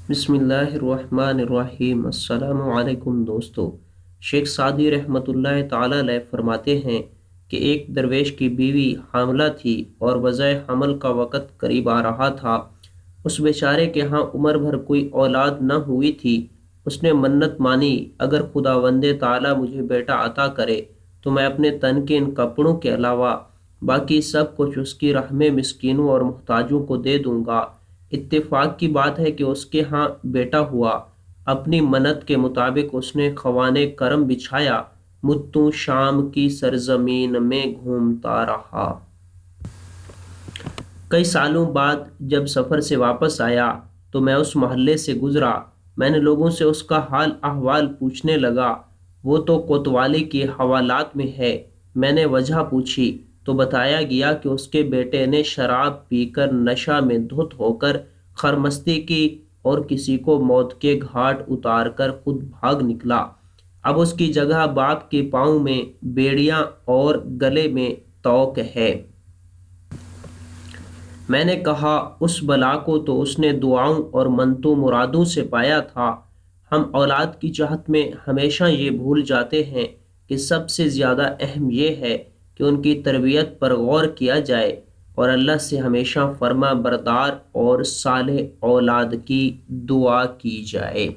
بسم اللہ الرحمن الرحیم۔ السلام علیکم دوستو۔ شیخ سعدی رحمۃ اللہ تعالی علیہ فرماتے ہیں کہ ایک درویش کی بیوی حاملہ تھی اور وضع حمل کا وقت قریب آ رہا تھا۔ اس بیچارے کے ہاں عمر بھر کوئی اولاد نہ ہوئی تھی۔ اس نے منت مانی، اگر خداوند تعالی مجھے بیٹا عطا کرے تو میں اپنے تن کے ان کپڑوں کے علاوہ باقی سب کچھ اس کی رحم مسکینوں اور محتاجوں کو دے دوں گا۔ اتفاق کی بات ہے کہ اس کے ہاں بیٹا ہوا۔ اپنی منت کے مطابق اس نے خوانے کرم بچھایا، متوں شام کی سرزمین میں گھومتا رہا۔ کئی سالوں بعد جب سفر سے واپس آیا تو میں اس محلے سے گزرا۔ میں نے لوگوں سے اس کا حال احوال پوچھنے لگا۔ وہ تو کوتوالی کے حوالات میں ہے۔ میں نے وجہ پوچھی تو بتایا گیا کہ اس کے بیٹے نے شراب پی کر نشہ میں دھت ہو کر خرمستی کی اور کسی کو موت کے گھاٹ اتار کر خود بھاگ نکلا۔ اب اس کی جگہ باپ کے پاؤں میں بیڑیاں اور گلے میں توق ہے۔ میں نے کہا اس بلا کو تو اس نے دعاؤں اور منتوں مرادوں سے پایا تھا۔ ہم اولاد کی چاہت میں ہمیشہ یہ بھول جاتے ہیں کہ سب سے زیادہ اہم یہ ہے کہ ان کی تربیت پر غور کیا جائے اور اللہ سے ہمیشہ فرما بردار اور صالح اولاد کی دعا کی جائے۔